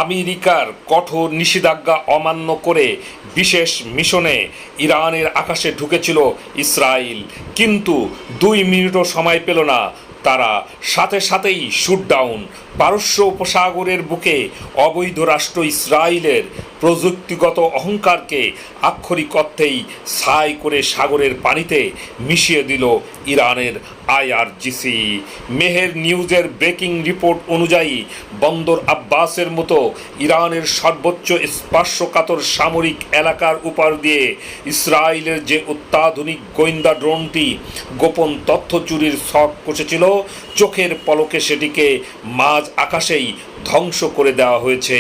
আমেরিকার কঠোর নিষেধাজ্ঞা অমান্য করে বিশেষ মিশনে ইরানের আকাশে ঢুকেছিল ইসরায়েল, কিন্তু 2 মিনিটও সময় পেল না তারা, সাথে সাথেই শুটডাউন। পারস্য উপসাগরের বুকে অবৈধ রাষ্ট্র ইসরায়েলের প্রযুক্তিগত অহংকারকে আক্ষরিক অর্থেই ছাই করে সাগরের পানিতে মিশিয়ে দিল ইরানের আইআরজিসি। মেহের নিউজের ব্রেকিং রিপোর্ট অনুযায়ী বন্দর আব্বাসের মতো ইরানের সর্বোচ্চ স্পর্শকাতর সামরিক এলাকার উপর দিয়ে ইসরায়েলের যে অত্যাধুনিক গোয়েন্দা ড্রোনটি গোপন তথ্য চুরির ছক কষেছিল, চোখের পলকে সেটিকে মাঝ আকাশেই ধ্বংস করে দেওয়া হয়েছে।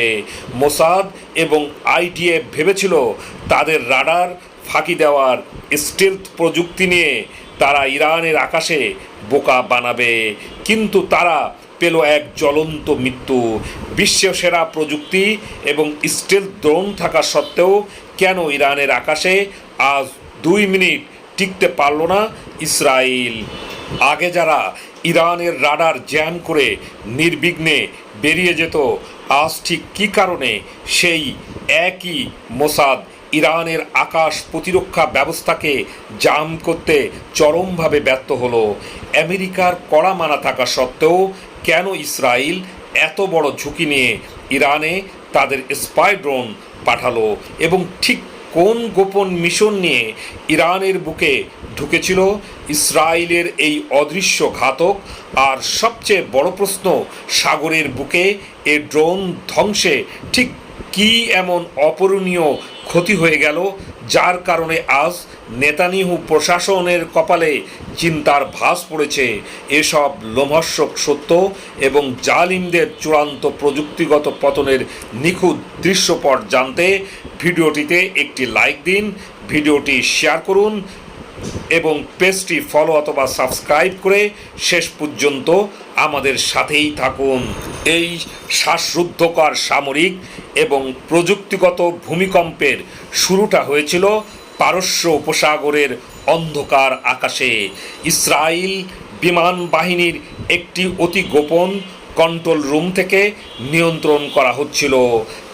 মোসাদ এবং আইডিএফ ভেবেছিল তাদের রাডার ফাঁকি দেওয়ার স্টেলথ প্রযুক্তি নিয়ে তারা ইরানের আকাশে বোকা বানাবে, কিন্তু তারা পেল এক জ্বলন্ত মৃত্যু। বিশ্বের সেরা প্রযুক্তি এবং স্টেলথ ড্রোন থাকা সত্ত্বেও কেন ইরানের আকাশে আজ 2 মিনিট টিকতে পারল না ইসরায়েল? আগে যারা ইরানের রাডার জ্যাম করে নির্বিঘ্নে বেরিয়ে যেত, আজ ঠিক কী কারণে সেই একই মোসাদ ইরানের আকাশ প্রতিরক্ষা ব্যবস্থাকে জাম করতে চরমভাবে ব্যর্থ হলো? আমেরিকার কড়া মানা থাকা সত্ত্বেও কেন ইসরায়েল এত বড় ঝুঁকি নিয়ে ইরানে তাদের স্পাই ড্রোন পাঠালো, এবং ঠিক কোন গোপন মিশন নিয়ে ইরানের বুকে ঢুকেছিল ইসরায়েলের এই অদৃশ্য ঘাতক? আর সবচেয়ে বড় প্রশ্ন, সাগরের বুকে এ ড্রোন ধ্বংসে ঠিক কী এমন অপূরণীয় ক্ষতি হয়ে গেল, যার কারণে আজ নেতানিয়াহু প্রশাসনের কপালে চিন্তার ভাঁজ পড়েছে? এসব লোমহর্ষক সত্য এবং জালিমদের চূড়ান্ত প্রযুক্তিগত পতনের নিখুঁত দৃশ্যপট জানতে ভিডিওটিতে একটি লাইক দিন, ভিডিওটি শেয়ার করুন এবং পেজটি ফলো অথবা সাবস্ক্রাইব করে শেষ পর্যন্ত আমাদের সাথেই থাকুন। এই শ্বাসরুদ্ধকর সামরিক এবং প্রযুক্তিগত ভূমিকম্পের শুরুটা হয়েছিল পারস্য উপসাগরের অন্ধকার আকাশে। ইসরায়েল বিমান বাহিনীর একটি অতি গোপন কন্ট্রোল রুম থেকে নিয়ন্ত্রণ করা হচ্ছিল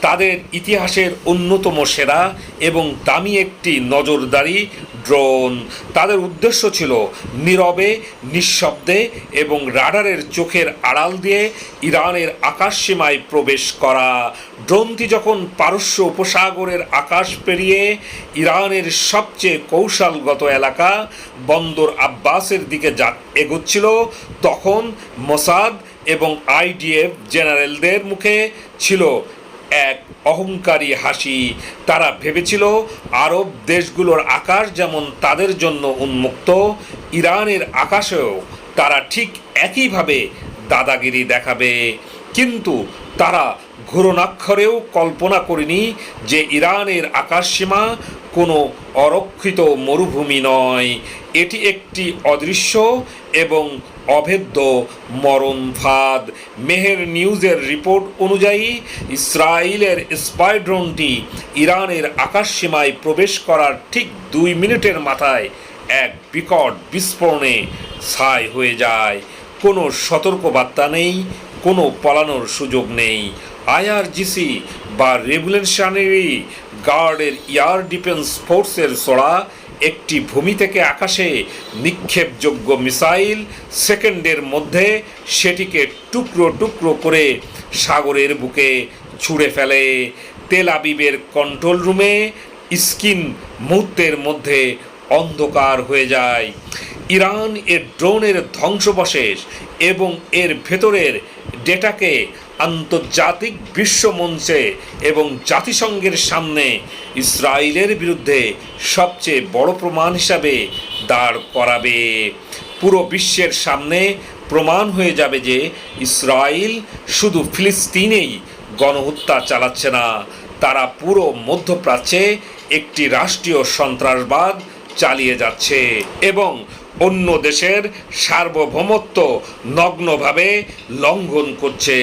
তাদের ইতিহাসের অন্যতম সেরা এবং দামি একটি নজরদারি ড্রোন। তাদের উদ্দেশ্য ছিল নীরবে, নিঃশব্দে এবং রাডারের চোখের আড়াল দিয়ে ইরানের আকাশসীমায় প্রবেশ করা। ড্রোনটি যখন পারস্য উপসাগরের আকাশ পেরিয়ে ইরানের সবচেয়ে কৌশলগত এলাকা বন্দর আব্বাসের দিকে এগোচ্ছিল, তখন মোসাদ এবং আইডিএফ জেনারেলদের মুখে ছিল এক অহংকারী হাসি। তারা ভেবেছিল আরব দেশগুলোর আকাশ যেমন তাদের জন্য উন্মুক্ত, ইরানের আকাশেও তারা ঠিক একইভাবে দাদাগিরি দেখাবে। কিন্তু তারা ঘূর্ণাক্ষরেও কল্পনা করেনি যে ইরানের আকাশসীমা কোনো অরক্ষিত মরুভূমি নয়, এটি একটি অদৃশ্য এবং অভেদ্য মরণ ফাঁদ। মেহের নিউজের রিপোর্ট অনুযায়ী ইসরায়েলের স্পাই ড্রোনটি ইরানের আকাশসীমায় প্রবেশ করার ঠিক 2 মিনিটের মাথায় এক বিকট বিস্ফোরণে ছাই হয়ে যায়। কোনো সতর্কবার্তা নেই, কোনো পালানোর সুযোগ নেই। আইআরজিসি বা রেভলিউশনারি গার্ডের এয়ার ডিফেন্স ফোর্সের ছোড়া একটি ভূমি থেকে আকাশে নিক্ষেপযোগ্য মিসাইল সেকেন্ডের মধ্যে সেটিকে টুকরো টুকরো করে সাগরের বুকে ছুঁড়ে ফেলে। তেল আবিবের কন্ট্রোল রুমে স্ক্রিন মুহূর্তের মধ্যে অন্ধকার হয়ে যায়। ইরান এর ড্রোনের ধ্বংসাবশেষ এবং এর ভেতরের ডেটাকে আন্তর্জাতিক বিশ্বমঞ্চে এবং জাতিসংঘের সামনে ইসরায়েলের বিরুদ্ধে সবচেয়ে বড় প্রমাণ হিসাবে দাঁড় করাবে। পুরো বিশ্বের সামনে প্রমাণ হয়ে যাবে যে ইসরায়েল শুধু ফিলিস্তিনেই গণহত্যা চালাচ্ছে না, তারা পুরো মধ্যপ্রাচ্যে একটি রাষ্ট্রীয় সন্ত্রাসবাদ চালিয়ে যাচ্ছে এবং অন্য দেশের সার্বভৌমত্ব নগ্নভাবে লঙ্ঘন করছে।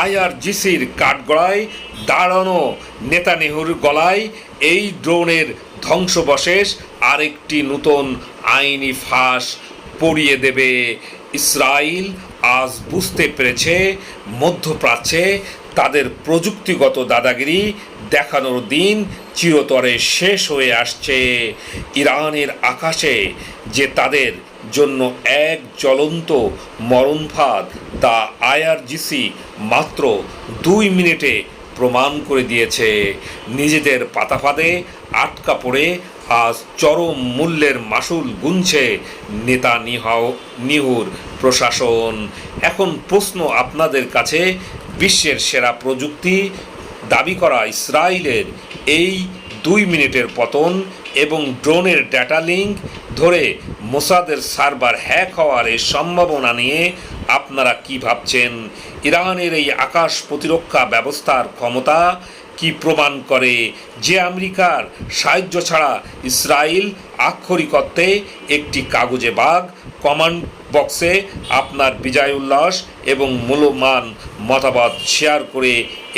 আইআরজিসির কাঠগড়ায় দাঁড়ানো নেতানিয়াহুর গলায় এই ড্রোনের ধ্বংসাবশেষ আরেকটি নতুন আইনি ফাঁস পরিয়ে দেবে। ইসরায়েল আজ বুঝতে পেরেছে মধ্যপ্রাচ্যে তাদের প্রযুক্তিগত দাদাগিরি দেখানোর দিন চিরতরে শেষ হয়ে আসছে। ইরানের আকাশে যে তাদের জন্য এক জ্বলন্ত মরণফাঁদ, তা আইআরজিসি মাত্র 2 মিনিটে প্রমাণ করে দিয়েছে। নিজেদের পাতাফাঁদে আটকা পড়ে আজ চরম মূল্যের মাসুল গুনছে নেতানিয়াহুর প্রশাসন। এখন প্রশ্ন আপনাদের কাছে, বিশ্বের সেরা প্রযুক্তি দাবি করা ইসরায়েলের এই 2 মিনিটের পতন এবং ড্রোনের ডেটা লিঙ্ক ধরে মোসাদের সার্ভার হ্যাক হওয়ার এই সম্ভাবনা নিয়ে আপনারা কি ভাবছেন? ইরানের এই আকাশ প্রতিরক্ষা ব্যবস্থার ক্ষমতা কি প্রমাণ করে যে আমেরিকার সাহায্য ছাড়া ইসরায়েল আক্ষরিক অর্থে একটি কাগজে বাঘ? কমেন্ট বক্সে আপনার বিজয় উল্লাস এবং মূল্যবান মতামত শেয়ার করে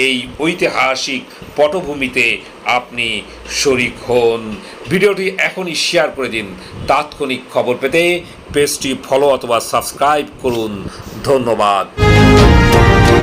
এই ঐতিহাসিক পটভূমিতে আপনি শরিক হন। ভিডিওটি এখনই শেয়ার করে দিন। তাৎক্ষণিক খবর পেতে পেজটি ফলো অথবা সাবস্ক্রাইব করুন। ধন্যবাদ।